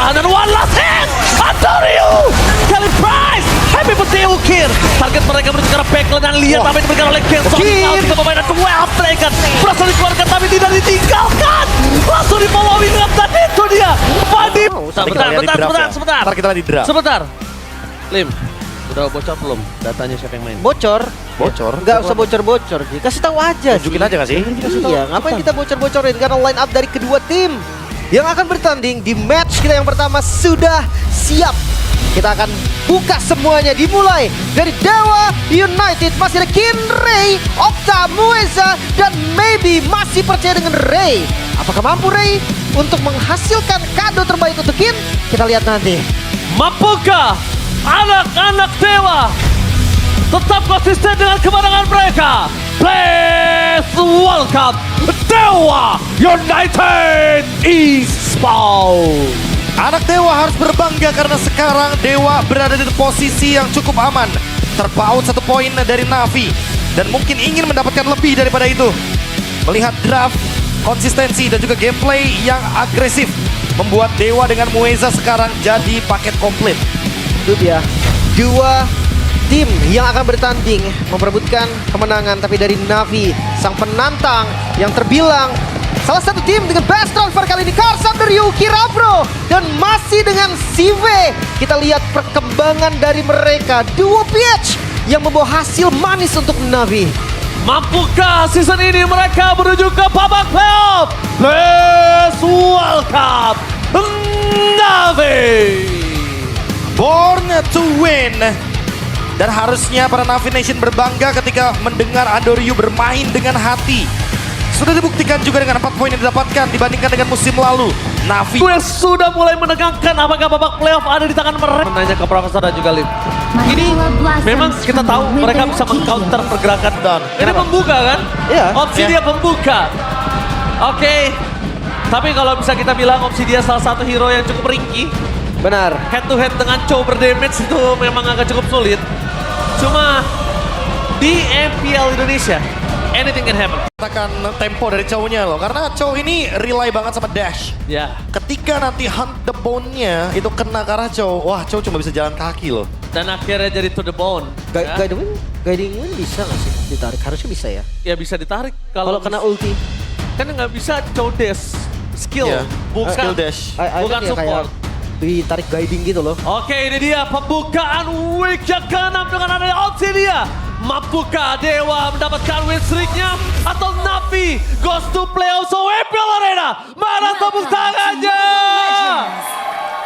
bertahan dan one last hit. Antonio, Kelly Price, happy birthday Ukir. Target mereka menuju ke arah backline dan lihat apa yang diberikan oleh Kenzo. Juga pemain ke well taken. Berhasil dikeluarkan tapi tidak ditinggalkan. Langsung dibawain dengan tadi itu dia. Fadi. Sebentar. Ntar kita di draft. Sebentar. Lim, udah bocor belum datanya siapa yang main? Bocor? Bocor? Nggak usah bocor-bocor, Ji. Kasih tahu aja sih. Tunjukin aja nggak sih? Iya, ngapain kita bocor-bocorin? Karena line up dari kedua tim yang akan bertanding di match kita yang pertama sudah siap. Kita akan buka semuanya, dimulai dari Dewa United. Masih ada Kin, Ray, Okta, Mueza, dan maybe masih percaya dengan Ray. Apakah mampu Ray untuk menghasilkan kado terbaik untuk Kin? Kita lihat nanti. Mampukah anak-anak Dewa tetap konsisten dengan kemenangan mereka? Please welcome Dewa United Esports. Anak Dewa harus berbangga karena sekarang Dewa berada di posisi yang cukup aman. Terpaut 1 poin dari Navi. Dan mungkin ingin mendapatkan lebih daripada itu. Melihat draft, konsistensi dan juga gameplay yang agresif. Membuat Dewa dengan Mueza sekarang jadi paket komplit. Itu dia, dua tim yang akan bertanding memperebutkan kemenangan. Tapi dari Navi, sang penantang yang terbilang salah satu tim dengan best transfer kali ini, Karsam dari Ukirabro. Dan masih dengan CV, kita lihat perkembangan dari mereka. Duo PH yang membawa hasil manis untuk Navi. Mampukah season ini mereka menuju ke babak playoff? Please welcome Navi. Born to win. Dan harusnya para Navi Nation berbangga ketika mendengar Andoryu bermain dengan hati. Sudah dibuktikan juga dengan 4 poin yang didapatkan dibandingkan dengan musim lalu. Navi Gue sudah mulai menegangkan apakah babak playoff ada di tangan mereka. Menanya ke Profesor dan juga Lim. Ini memang kita tahu mereka bisa meng-counter pergerakan down. Ini pembuka kan? Iya. Opsi dia pembuka. Oke. Tapi kalau bisa kita bilang opsi dia salah satu hero yang cukup ringkih. Benar. Head to head dengan Chow berdamage itu memang agak cukup sulit. Cuma di MPL Indonesia, anything can happen. katakan tempo dari Chow-nya loh. Karena Chow ini rely banget sama dash. Ya. Ketika nanti hunt the bone-nya itu kena ke arah Chow, wah Chow cuma bisa jalan kaki loh. Dan akhirnya jadi to the bone. Ya. Guiding win bisa nggak sih ditarik? Harusnya bisa ya. Ya bisa ditarik Kalau kena ulti. Kan nggak bisa Chow dash. Skill. Iya, Bukan. skill dash. Bukan Ya, support. kayak ditarik guiding gitu loh. Oke, ini dia pembukaan week yang ke-6 dengan adanya opsi dia. Mampukah Dewa mendapatkan win streak-nya atau Navi goes to playoff MPL Arena? Mana tepuk tangannya?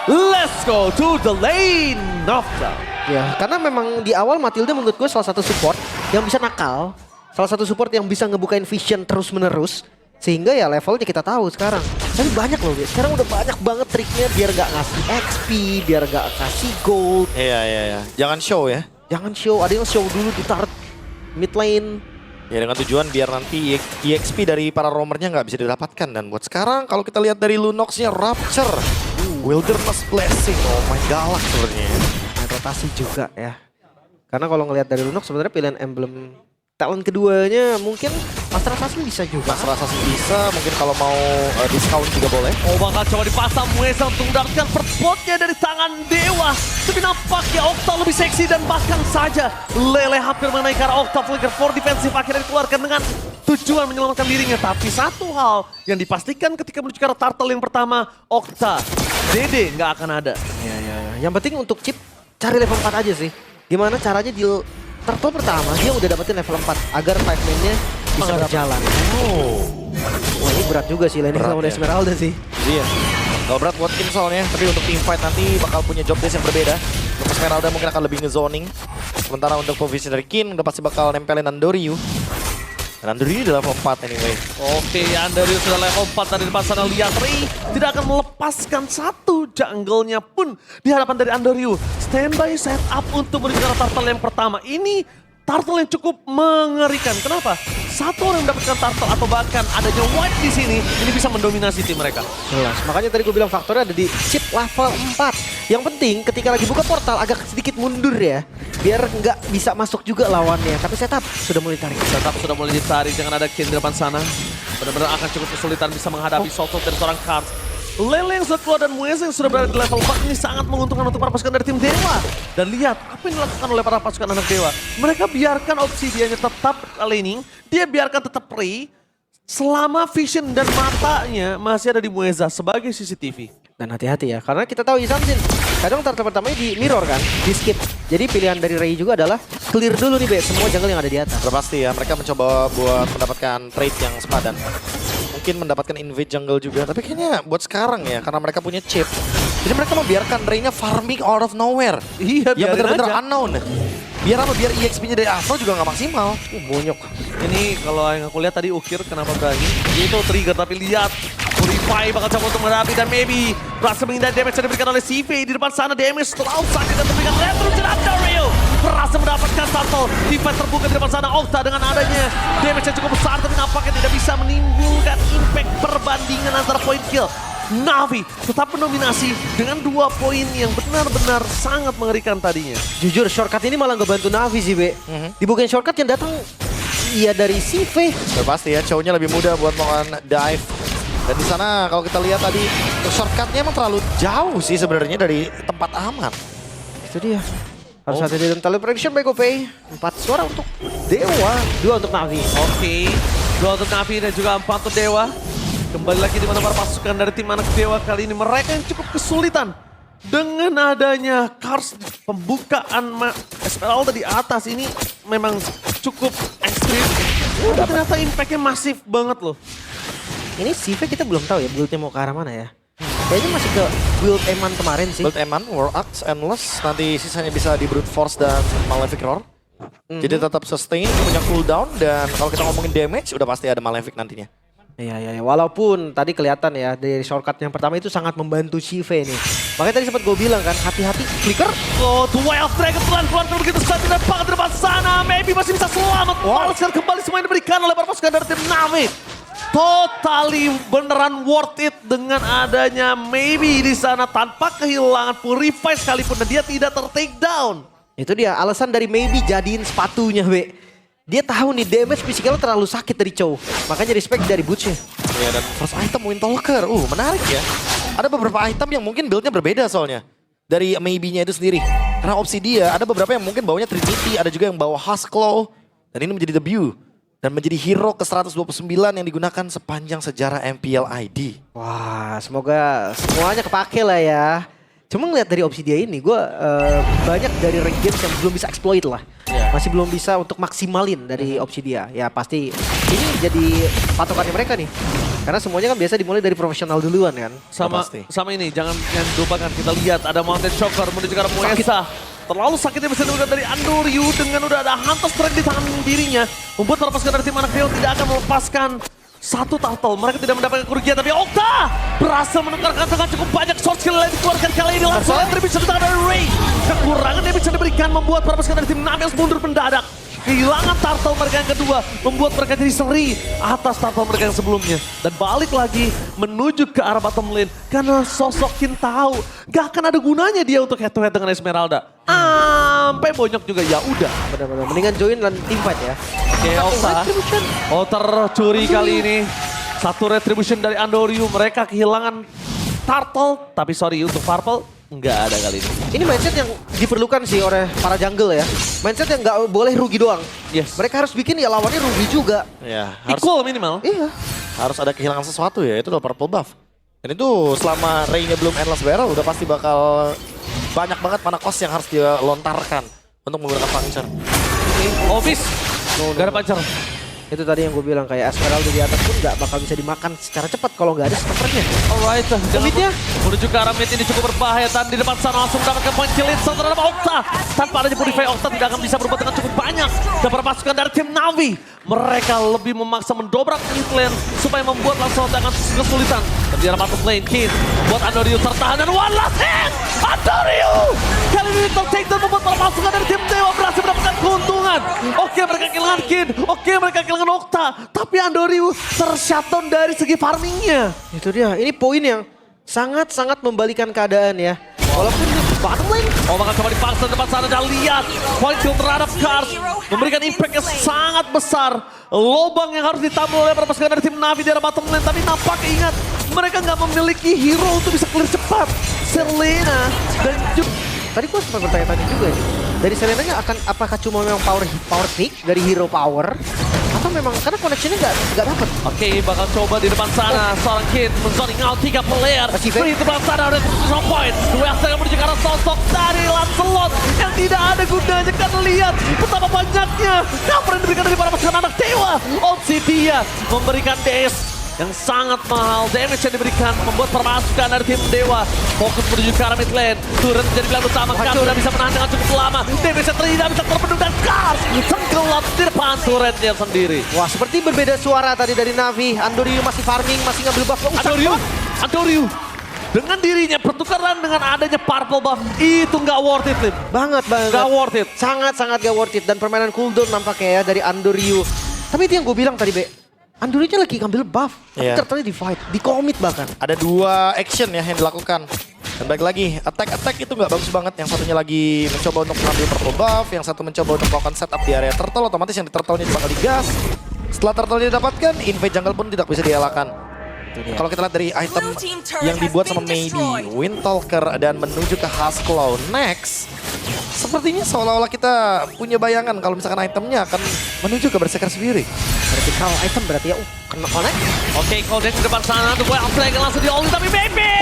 Let's go to the lane of the... Ya, karena memang di awal Matilda menurut gue salah satu support yang bisa nakal. Salah satu support yang bisa ngebukain vision terus-menerus. Sehingga ya levelnya kita tahu sekarang. Tapi banyak loh guys, sekarang udah banyak banget triknya biar gak ngasih XP, biar gak kasih gold. Iya. Jangan show ya. Jangan show, ada yang show dulu ditarik mid lane. Ya dengan tujuan biar nanti EXP dari para roamernya nggak bisa didapatkan. Dan buat sekarang kalau kita lihat dari Lunox-nya Rapture. Wilderness Blessing, oh my galak sebenarnya. Main rotasi juga ya. Karena kalau ngelihat dari Lunox sebenarnya pilihan emblem talent keduanya mungkin Master Assassin bisa juga. Master Assassin bisa, mungkin kalau mau discount juga boleh. Oh, bakal coba dipasang Mueza untuk mendapatkan first spotnya dari tangan Dewa. Tapi nampaknya Okta lebih seksi dan bahkan saja Lele hampir mengenai karena Okta flicker for defensif akhirnya dikeluarkan dengan tujuan menyelamatkan dirinya. Tapi satu hal yang dipastikan ketika menuju ke arah turtle yang pertama, Okta, Dede nggak akan ada. Ya. Yang penting untuk chip cari level 4 aja sih. Gimana caranya di turtle pertama dia udah dapetin level 4 agar 5 man-nya bisa berjalan. Wah ini berat juga sih laning sama Esmeralda sih. Iya. Gak berat buat tim soalnya, tapi untuk team fight nanti bakal punya job desk yang berbeda. Untuk Esmeralda mungkin akan lebih nge-zoning. Sementara untuk posisi dari Kin udah pasti bakal nempelin Andoryu. Dan Andoryu udah level 4 anyway. Oke, Andoryu sudah level 4 dari depan sana. Lihat Ray tidak akan melepaskan satu jungle-nya pun di hadapan dari Andoryu. Standby setup untuk menuju ke arah turtle yang pertama. Ini turtle yang cukup mengerikan. Kenapa? Satu orang mendapatkan turtle atau bahkan adanya white di sini, ini bisa mendominasi tim mereka. Jelas, makanya tadi gue bilang faktornya ada di chip level 4. Yang penting ketika lagi buka portal agak sedikit mundur ya. Biar nggak bisa masuk juga lawannya. Tapi setup sudah mulai ditarik. Setup sudah mulai ditarik, jangan ada Kin di depan sana. Benar-benar akan cukup kesulitan bisa menghadapi Soto dari seorang Kars. Lele yang sudah keluar dan Mueza yang sudah berada di level 4 ini sangat menguntungkan untuk para pasukan dari tim Dewa. Dan lihat apa yang dilakukan oleh para pasukan anak Dewa. Mereka biarkan Obsidiannya tetap laning, dia biarkan tetap prey, selama vision dan matanya masih ada di Mueza sebagai CCTV. Dan hati-hati ya, karena kita tahu Isamsin kadang turtle pertamanya di mirror kan, di skip. Jadi pilihan dari Ray juga adalah clear dulu nih Be, semua jungle yang ada di atas. Udah pasti ya, mereka mencoba buat mendapatkan trade yang sepadan. Mungkin mendapatkan invade jungle juga, tapi kayaknya buat sekarang ya, karena mereka punya chip. Jadi mereka membiarkan Ray-nya farming out of nowhere. Iya, yang biarin bener-bener aja. unknown. Biar apa? Biar EXP-nya dari Astro juga nggak maksimal. Bonyok. Ini kalau yang aku lihat tadi Ukir kenapa berani, itu trigger tapi lihat Purify bakal coba untuk menghadapi dan maybe berhasil menghindari damage yang diberikan oleh CV. Di depan sana damage terlalu sakit dan diberikan retro dan Andorio berhasil mendapatkan turtle. Defense terbuka di depan sana Okta dengan adanya damage yang cukup besar tapi nampaknya tidak bisa menimbulkan impact perbandingan antara point kill. Navi tetap mendominasi dengan 2 poin yang benar-benar sangat mengerikan tadinya. Jujur shortcut ini malah nggak bantu Navi sih Be. Dibukain shortcut yang datang iya dari CV. Udah pasti ya, cowoknya lebih mudah buat melakukan dive. Dan di sana kalau kita lihat tadi, shortcutnya emang terlalu jauh sih sebenarnya dari tempat aman. Itu dia. Harus hati-hati dan talent prediction by GoPay. 4 suara untuk Dewa, 2 untuk Navi. Oke, 2 untuk Navi dan juga 4 untuk Dewa. Kembali lagi di mana para pasukan dari tim anak Dewa kali ini mereka yang cukup kesulitan dengan adanya Kars pembukaan Esmeralda di atas ini memang cukup ekstrim. Tapi ternyata impactnya masif banget loh. Ini CV kita belum tahu ya build-nya mau ke arah mana ya. Kayaknya masih ke build Eman kemarin sih. Build Eman, War Axe, Endless, nanti sisanya bisa di Brute Force dan Malefic Roar. Jadi tetap sustain, punya cooldown, dan kalau kita ngomongin damage udah pasti ada Malefic nantinya. Iya, walaupun tadi kelihatan ya dari shortcut yang pertama itu sangat membantu CV nih. Makanya tadi sempat gue bilang kan, hati-hati flicker. Oh, 12 Dragon pelan-pelan begitu saja dan banget di depan sana. Maybe masih bisa selamat. Balaskan kembali semua yang diberikan oleh para pasukan dari tim Navi. Totally beneran worth it dengan adanya maybe di sana tanpa kehilangan Purify sekalipun dan dia tidak ter-take down. Itu dia alasan dari maybe jadiin sepatunya Be. Dia tahu nih damage physical terlalu sakit dari Chow. Makanya respect dari boots-nya. Iya, dan first item Windtalker, menarik ya. Ada beberapa item yang mungkin build-nya berbeda soalnya. Dari maybe-nya itu sendiri. Karena opsi dia, ada beberapa yang mungkin bawanya Trinity, ada juga yang bawa Husklow. Dan ini menjadi debut. Dan menjadi hero ke 129 yang digunakan sepanjang sejarah MPL ID. Wah, semoga semuanya kepake lah ya. Cuma ngeliat dari opsi dia ini, gue banyak dari rank games yang belum bisa exploit lah. Yeah. Masih belum bisa untuk maksimalin dari opsi dia. Ya pasti ini jadi patokannya mereka nih. Karena semuanya kan biasa dimulai dari profesional duluan kan. Sama ini, jangan lupakan kita lihat ada Mountain Shocker menuju ke arah Mueza. Terlalu sakitnya bisa diberikan dari Andoryu dengan udah ada Hunter Strike di tangan dirinya. Membuat para pasukan dari tim anak Dewa tidak akan melepaskan satu turtle. Mereka tidak mendapatkan kerugian tapi Okta berhasil menukarkan dengan cukup banyak short skill yang dikeluarkan kali ini. Langsung bisa di tangan dari Ray. Kekurangan yang bisa diberikan membuat para pasukan dari tim Navi mundur mendadak. Kehilangan turtle mereka yang kedua membuat mereka jadi seri atas turtle mereka yang sebelumnya. Dan balik lagi menuju ke arah bottom lane karena sosok Kin tahu gak akan ada gunanya dia untuk head to head dengan Esmeralda. Sampai bonyok juga ya udah. Benar-benar mendingan join dan team fight ya. Oke, Okta. Oh, tercuri kali ini. Satu retribution dari Andoryu. Mereka kehilangan turtle. Tapi sorry untuk Purple nggak ada kali ini. Ini mindset yang diperlukan sih oleh para jungle ya. Mindset yang nggak boleh rugi doang. Yes. Mereka harus bikin ya lawannya rugi juga. Ya, Equal minimal. Iya. harus ada kehilangan sesuatu ya, itu adalah purple buff. Dan itu selama Ray-nya belum Endless Barrel udah pasti bakal banyak banget mana cost yang harus dia lontarkan untuk menggunakan puncture. Obis. Gak ada pacar. Itu tadi yang gue bilang kayak Esmeralda di atas pun nggak bakal bisa dimakan secara cepat kalau nggak ada stoppernya. Alright, Midnya menuju ke arah mid ini cukup berbahaya dan di depan sana langsung mendapatkan point kill terhadap Okta. Tanpa adanya Purify, Okta tidak akan bisa berbuat dengan cukup banyak. Dan para pasukan dari tim Navi, mereka lebih memaksa mendobrak mid lane supaya membuat langsung akan kesulitan. Dan di arah bottom lane, Kin buat Andoryu tertahan dan one last hit! Andoryu! Kali ini ter-take dan membuat para pasukan dari tim Dewa berhasil mendapatkan keuntungan. Oke, mereka kehilangan Kin, oke mereka kehilangan Okta, tapi Andoryu tershutdown dari segi farmingnya. itu dia. Ini poin yang sangat-sangat membalikan keadaan ya. Walaupun bottom lane. Oh, bakal coba dipaksa depan sana dan lihat point kill terhadap Cars memberikan impact yang sangat besar. Lobang yang harus ditambal oleh para pasukan dari tim Navi di arah bottom lane, tapi nampak ingat mereka nggak memiliki hero untuk bisa clear cepat. Selena dan Tadi gue sempat bertanya-tanya juga nih. Dari Selenanya apakah cuma memang power pick dari hero power? Atau memang karena connectionnya nggak dapet? Oke, bakal coba di depan sana. Seorang Kid men-zoning out 3 player. Masih Free di depan sana ada 0 point. West akan menuju ke arah sosok dari Lancelot yang tidak ada gunanya. Kan lihat betapa banyaknya cover yang diberikan dari para pasukan anak dewa. Obsidia memberikan DS yang sangat mahal. Damage yang diberikan membuat permasukan dari tim dewa fokus menuju ke arah mid lane. Turret menjadi pilihan utama. Kars sudah bisa menahan dengan cukup lama. Damage yang tidak bisa terbendung dan Kars tenggelam di depan turretnya sendiri. Wah, seperti berbeda suara tadi dari Navi. Andoriu masih farming, masih ngambil buff. Andoriu dengan dirinya pertukaran dengan adanya purple buff itu nggak worth it, Lim. Banget. Nggak worth it. Sangat gak worth it. Dan permainan cooldown nampaknya ya dari Andoriu. Tapi itu yang gue bilang tadi, Be. Andoriu lagi ngambil buff. Tapi ternyata di fight, di commit bahkan. Ada 2 action ya yang dilakukan. Dan baik lagi, attack itu nggak bagus banget. Yang satunya lagi mencoba untuk mengambil purple buff, yang satu mencoba untuk melakukan setup di area turtle, otomatis yang di turtle-nya bakal digas. Setelah turtle-nya didapatkan, invade jungle pun tidak bisa dielakkan. Kalau kita lihat dari item yang dibuat sama Maybe, Windtalker dan menuju ke Husklow next, sepertinya seolah-olah kita punya bayangan kalau misalkan itemnya akan menuju ke Berserker sendiri. Vertical item berarti ya, kena connect. Oke, Coldec di depan sana untuk Well Flag langsung di all tapi Maybe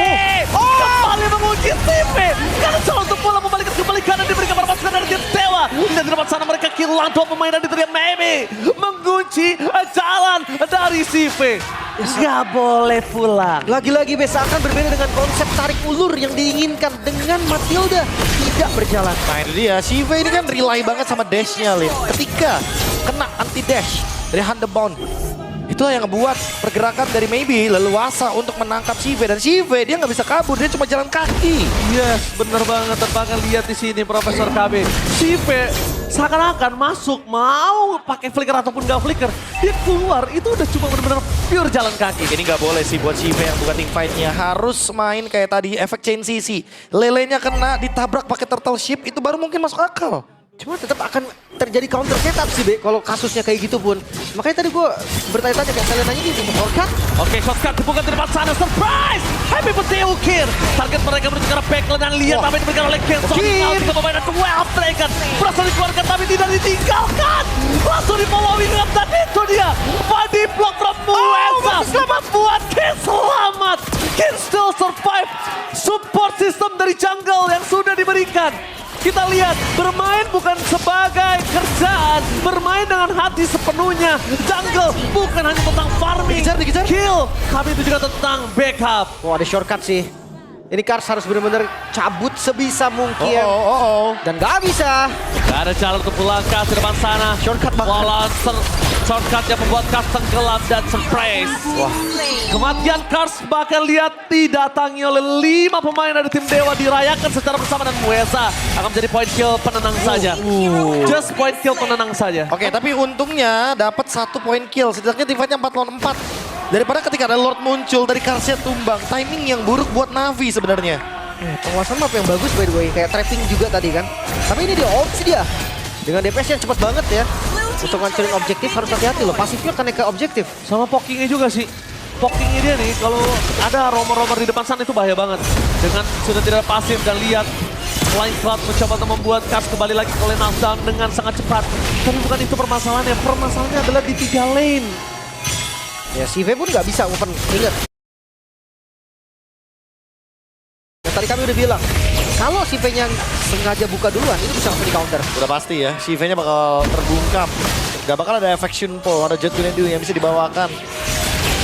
kembali menguji TV karena coba untuk bola kembali kanan diberikan para pasukan dari tim dewa. Dan di depan sana mereka kehilangan 2 pemain dari tim Maybe mengunci jalan dari CV. Nggak boleh pulang. Lagi-lagi Be, akan berbeda dengan konsep tarik ulur yang diinginkan dengan Matilda tidak berjalan. Nah itu dia, Shiva ini kan rely banget sama dash-nya, Lin. Ketika kena anti-dash dari Hundebound, itulah yang ngebuat pergerakan dari Maybe leluasa untuk menangkap Shiva. Dan Shiva dia nggak bisa kabur, dia cuma jalan kaki. Yes, bener banget. Terbangan lihat di sini Profesor KB. CV seakan-akan masuk mau pakai flicker ataupun nggak flicker, dia keluar itu udah cuma benar-benar pure jalan kaki. Ini nggak boleh sih buat Shiva yang buka team fight-nya. Harus main kayak tadi efek chain CC. Lelenya kena ditabrak pakai turtle ship itu baru mungkin masuk akal. Cuma tetap akan terjadi counter setup sih, Be, kalau kasusnya kayak gitu pun. Makanya tadi gue bertanya-tanya kayak Selenanya ini untuk shortcut. Oke, shortcut dibuka di depan sana. Surprise! Happy birthday, Ukir. Target mereka menuju ke arah backline dan lihat apa yang diberikan oleh Ken. Soalnya tiga pemain dan 12 Dragon. Berhasil dikeluarkan tapi tidak ditinggalkan. Langsung difollowi dengan dan itu dia. Body block from Mueza. Membuat Ken selamat. Ken still survive. Support system dari jungle yang sudah diberikan. Kita lihat, bermain bukan sebagai kerjaan, bermain dengan hati sepenuhnya. Jungle bukan hanya tentang farming, Dikejar. kill, tapi itu juga tentang backup. Wah, ada shortcut sih. Ini Kars harus benar-benar cabut sebisa mungkin. Dan gak bisa. Gak ada jalan untuk pulang Kars di depan sana. Shortcut bahkan. Walau shortcut yang membuat Kars tenggelam dan surprise. Wah. Kematian Kars bahkan lihat didatangi oleh 5 pemain dari tim Dewa, dirayakan secara bersama dan Mueza akan menjadi point kill penenang saja. Just point kill penenang saja. Oke, tapi untungnya dapat 1 point kill. Setidaknya tim fight-nya 4 lawan 4. Daripada ketika ada Lord muncul dari Karsnya tumbang. Timing yang buruk buat Navi sebenarnya. Penguasaan map yang bagus by the way, kayak trapping juga tadi kan. Tapi ini dia opsi dia. Dengan DPS yang cepat banget ya. Untuk ngancurin objektif harus hati-hati loh. Pasifnya akan naik ke objektif. Sama pokingnya juga sih. Pokingnya dia nih, kalau ada romer-romer di depan sana itu bahaya banget. Dengan sudah tidak pasif dan lihat Flying Cloud mencoba untuk membuat Kars kembali lagi ke lane knockdown dengan sangat cepat. Tapi bukan itu permasalahannya. Permasalahannya adalah di 3 lane. Ya CV pun nggak bisa open, ingat. Yang tadi kami udah bilang, kalau CV-nya sengaja buka duluan, itu bisa langsung di counter. Udah pasti ya, Shiva-nya bakal terbungkam. Gak bakal ada Affection Pull, ada Jet Gunedu yang bisa dibawakan.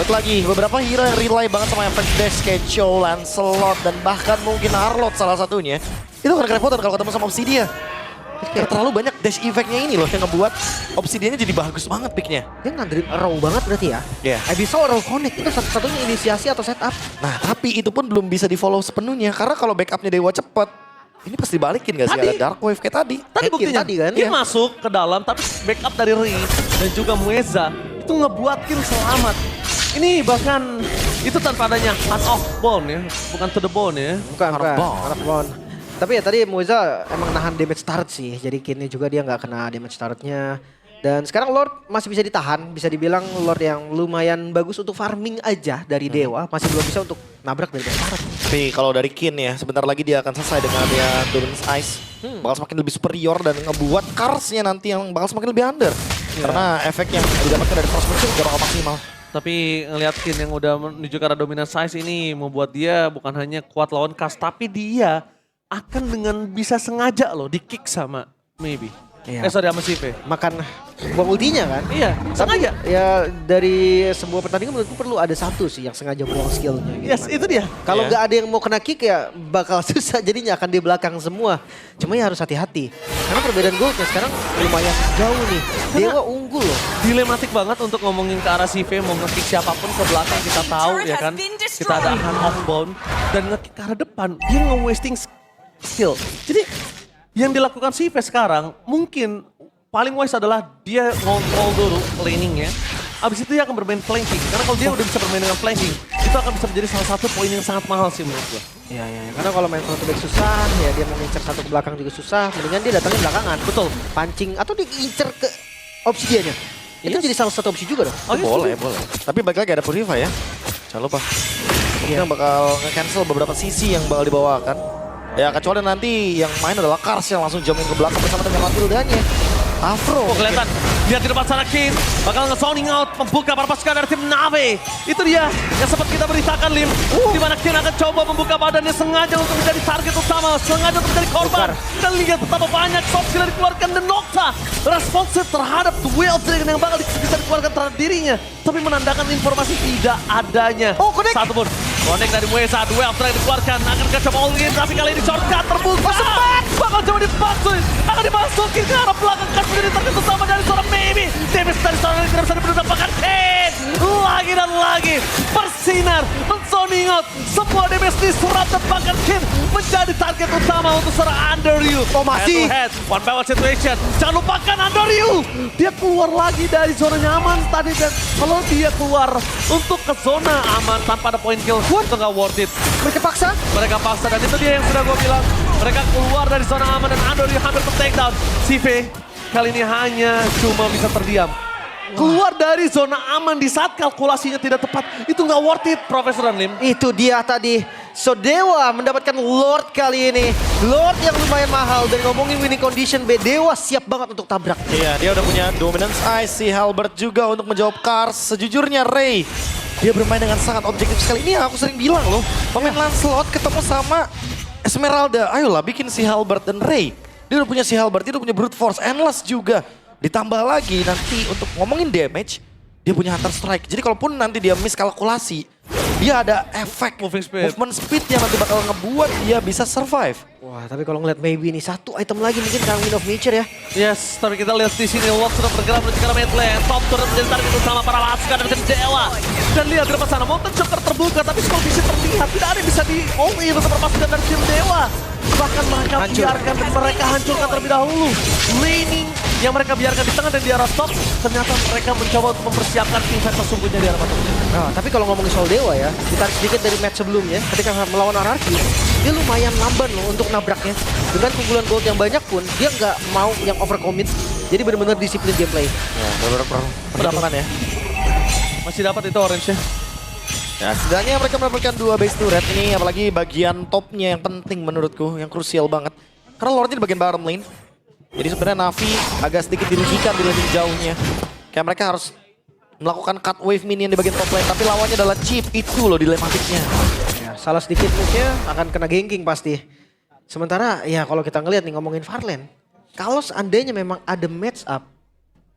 Baik lagi, beberapa hero yang rely banget sama efek dash kayak Cho, Lancelot, dan bahkan mungkin Harlot salah satunya. Itu akan kerepotan kalau ketemu sama Obsidia. Kayak terlalu banyak dash effect-nya ini loh yang ngebuat Obsidiannya jadi bagus banget pick-nya. Dia ngandelin raw banget berarti ya. Iya. Abyssal raw connect itu satu-satunya inisiasi atau setup. Nah, tapi itu pun belum bisa di-follow sepenuhnya. Karena kalau backupnya Dewa cepet, ini pasti dibalikin gak sih? Tadi. Ada Dark Wave kayak tadi. Tadi buktinya, tadi kan? dia Iya. masuk ke dalam, tapi backup dari Ri dan juga Mueza itu ngebuat Kim selamat. Ini bahkan itu tanpa adanya hand off bone ya, bukan to the bone ya. Bukan. Harbon. Harbon. Tapi ya tadi Moza emang nahan damage turret sih. Jadi Kinnya juga dia nggak kena damage turretnya. Dan sekarang Lord masih bisa ditahan. Bisa dibilang Lord yang lumayan bagus untuk farming aja dari Dewa. Masih belum bisa untuk nabrak dari damage turret. Tapi kalau dari Kin ya, sebentar lagi dia akan selesai dengan ya Dominance Ice. Bakal semakin lebih superior dan ngebuat Karsnya nanti yang bakal semakin lebih under. Karena efek yang didapatkan dari Frost Merchant juga bakal maksimal. Tapi ngeliat Kin yang udah menuju ke arah dominant size ini membuat dia bukan hanya kuat lawan Kars, tapi dia akan dengan bisa sengaja loh di kick sama Maybe. Iya. Sorry sama Sive. Makan buang ultinya kan. Iya, sengaja. Ya dari sebuah pertandingan menurutku perlu ada satu sih yang sengaja buang skillnya. Gitu Yes, kan. itu dia. Kalau Iya. nggak ada yang mau kena kick ya bakal susah jadinya akan di belakang semua. Cuma ya harus hati-hati. Karena perbedaan goldnya sekarang lumayan jauh nih. Dewa unggul loh. Dilematik banget untuk ngomongin ke arah Sive, mau nge-kick siapapun ke belakang kita tahu ya kan. Kita ada hand off bound dan nge-kick ke arah depan, dia nge-wasting skill. Jadi yang dilakukan Sive sekarang mungkin paling wise adalah dia ngontrol dulu laningnya. Abis itu dia akan bermain flanking. Karena kalau dia udah bisa bermain dengan flanking, itu akan bisa menjadi salah satu poin yang sangat mahal sih menurut gue. Iya, iya. Karena kalau main front to back susah, ya dia mau ngincer satu ke belakang juga susah. Mendingan dia datangnya belakangan. Betul. Pancing atau diincer ke obsidiannya. Itu Yes. jadi salah satu opsi juga dong. Oh, iya, Boleh, setuju. boleh. Tapi balik lagi ada Purify ya. Jangan lupa. Mungkin bakal nge-cancel beberapa sisi yang bakal dibawakan. Ya kecuali nanti yang main adalah Kars yang langsung jamin ke belakang bersama dengan Matildanya. Afro. Oh kelihatan, lihat di depan sana Kin bakal nge-zoning out, membuka para pasukan dari tim Nave. Itu dia yang sempat kita beritakan Lim. Di mana Kin akan coba membuka badannya sengaja untuk menjadi target utama, sengaja untuk menjadi korban. Dan lihat betapa banyak soft skill yang dikeluarkan dan Nocta responsif terhadap duel yang bakal bisa dikeluarkan terhadap dirinya. Tapi menandakan informasi tidak adanya. Oh, connect. Satu pun. Connect dari Mueza, duel yang dikeluarkan. Akan coba all in, tapi kali ini shortcut terbuka. Sempat! Bakal coba dipaksuin. Akan dimasukin ke arah belakang. Kan menjadi target utama dari seorang Maybe. Damage dari seorang yang tidak bisa diberdapatkan. Lagi dan lagi. Bersinar. Men-zoning out. Semua damage diserap dan bahkan Kin menjadi target utama untuk seorang Underu. Oh, masih. Head to head. One by one situation. Jangan lupakan Underu. Dia keluar lagi dari zona nyaman tadi. Dan kalau dia keluar untuk ke zona aman tanpa ada point kill, itu nggak worth it. Mereka paksa. Mereka paksa dan itu dia yang sudah gue bilang. Mereka keluar dari zona aman dan Underu hampir ke takedown. Sive kali ini hanya cuma bisa terdiam. Keluar dari zona aman di saat kalkulasinya tidak tepat. Itu nggak worth it, Profesor dan Lim. Itu dia tadi. So Dewa mendapatkan Lord kali ini. Lord yang lumayan mahal. Dan ngomongin winning condition B, Dewa siap banget untuk tabrak. Iya, dia udah punya Dominance Ice, si Halbert juga untuk menjawab Kars. Sejujurnya Ray, dia bermain dengan sangat objektif sekali. Ini yang aku sering bilang loh, pemain Lancelot ketemu sama Esmeralda. Ayolah bikin si Halbert dan Ray. Dia udah punya si Halbert, dia udah punya Brute Force, Endless juga. Ditambah lagi nanti untuk ngomongin damage, dia punya Hunter Strike. Jadi kalaupun nanti dia miskalkulasi, dia ada efek movement speed yang nanti bakal ngebuat dia bisa survive. Wah, tapi kalau ngeliat Maybe ini satu item lagi mungkin Kang Wind of Nature ya. Yes, tapi kita lihat di sini Lord sudah bergerak menuju ke arah mid lane. Top turret menjadi target utama para pasukan dari tim Dewa. Dan lihat di depan sana, Mountain Chopper terbuka, tapi skor bisa terlihat. Tidak ada yang bisa di all-in untuk para pasukan dari tim Dewa. Bahkan mereka biarkan dan mereka hancurkan terlebih dahulu. Laning yang mereka biarkan di tengah dan di arah top, ternyata mereka mencoba untuk mempersiapkan invest sesungguhnya di arah bottom. Nah, tapi kalau ngomongin soal Dewa ya, ditarik sedikit dari match sebelumnya, ketika melawan RRQ, dia lumayan lamban loh untuk nabraknya. Dengan kumpulan gold yang banyak pun, dia nggak mau yang overcommit. Jadi benar-benar disiplin gameplay. Ya, beberapa perhitungan ya. Masih dapat itu orange-nya. Ya, setidaknya mereka mendapatkan 2 base turret ini, apalagi bagian topnya yang penting menurutku, yang krusial banget. Karena Lordnya di bagian bottom lane. Jadi sebenarnya Navi agak sedikit dirugikan di lane jauhnya. Kayak mereka harus melakukan cut wave minion di bagian top lane, tapi lawannya adalah chip, itu loh dilematiknya. Ya, salah sedikit mungkin akan kena ganking pasti. Sementara ya kalau kita ngelihat nih ngomongin Farland, kalau seandainya memang ada match up,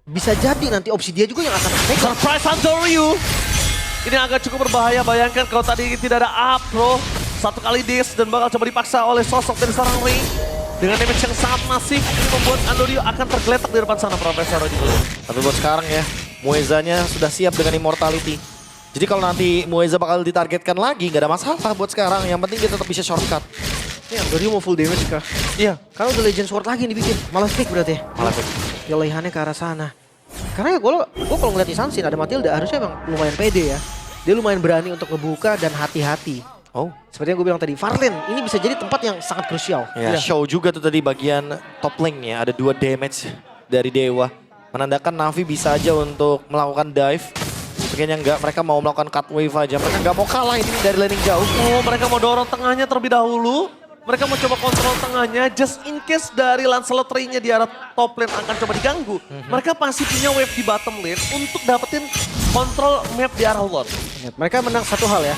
bisa jadi nanti opsi dia juga yang akan take. Surprise Andoriu. Ini agak cukup berbahaya, bayangkan kalau tadi tidak ada Afro. Satu kali dis dan bakal coba dipaksa oleh sosok dari seorang Ray. Dengan damage yang sangat masif, ini membuat Andoriu akan tergeletak di depan sana, Profesor. Tapi buat sekarang ya, Muezanya sudah siap dengan immortality. Jadi kalau nanti Mueza bakal ditargetkan lagi, gak ada masalah buat sekarang. Yang penting dia tetap bisa shortcut. Ini Andoriu mau full damage kah? Iya. Kalau udah Legend Sword lagi yang dibikin, malah fake berarti ya? Malah fake. Pilihannya ke arah sana. Karena ya gue kalau ngeliat Isansin ada Matilda harusnya emang lumayan pede ya. Dia lumayan berani untuk ngebuka dan hati-hati. Oh, Seperti yang gue bilang tadi, Farlane ini bisa jadi tempat yang sangat krusial. ya, show juga tuh tadi bagian top lane-nya. Ada 2 damage dari Dewa. Menandakan Navi bisa aja untuk melakukan dive. Kayaknya enggak, mereka mau melakukan cut wave aja. Mereka nggak mau kalah ini dari laning jauh. Oh, mereka mau dorong tengahnya terlebih dahulu. Mereka mau coba kontrol tengahnya, just in case dari Lancelot Ray-nya di arah top lane akan coba diganggu. Mereka pasti punya wave di bottom lane untuk dapetin kontrol map di arah Lord. Ingat, mereka menang satu hal ya.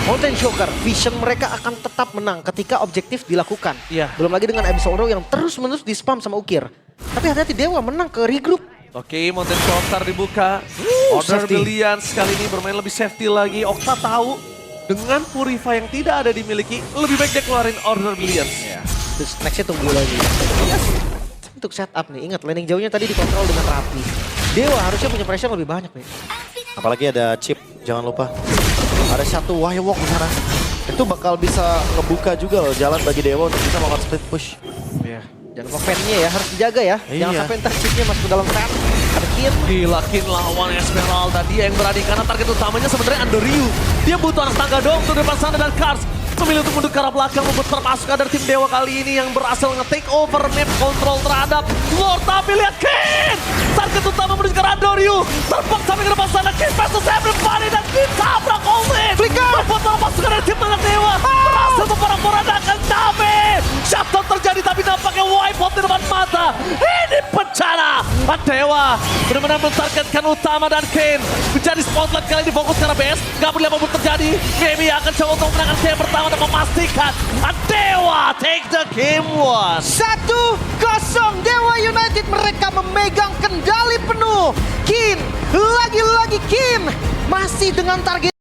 Mountain Shocker, vision mereka akan tetap menang ketika objektif dilakukan. Iya. Belum lagi dengan Abyss Oro yang terus-menerus di-spam sama Ukir. Tapi hati-hati Dewa menang ke regroup. Oke, Mountain Shocker dibuka. Order safety. Brilliance kali ini bermain lebih safety lagi. Okta tahu dengan Purify yang tidak ada dimiliki, lebih baik dia keluarin Order Brilliance. Terus nextnya tunggu lagi. Untuk setup nih, ingat landing jauhnya tadi dikontrol dengan rapi. Dewa harusnya punya pressure lebih banyak nih. Apalagi ada chip, jangan lupa. Ada satu Wirewalk di sana. Itu bakal bisa ngebuka juga loh jalan bagi Dewa untuk bisa melakukan split push. Jangan lupa fan-nya ya, harus dijaga ya. Jangan Iya. sampai entar chipnya masuk ke dalam fan. Ada Kin. Gila, Kin lawan Esmeralda, dia yang berani karena target utamanya sebenarnya Andoriu. Dia butuh anak tangga dong untuk depan sana dan Kars memilih untuk mundur ke arah belakang membuat permasukan dari tim Dewa kali ini yang berhasil nge-take over map kontrol terhadap Lord. Tapi lihat Kin! Target utama menuju ke arah Andoriu. Terbang sampai ke depan sana, Kin versus everybody dan Kin tabrak Olin. Membuat permasukan dari tim anak Dewa. Berhasil memporak-porandakan Navi. Shutdown terjadi tapi nampaknya wipeout di depan mata. Ini bencana. Dewa benar-benar mentargetkan utama dan Kane menjadi spotlight kali ini fokus karena BS. Gak boleh apapun terjadi. Maybe akan coba untuk menangkan game pertama dan memastikan Dewa take the game 1. 1-0 Dewa United, mereka memegang kendali penuh. Kin, lagi-lagi Kin masih dengan target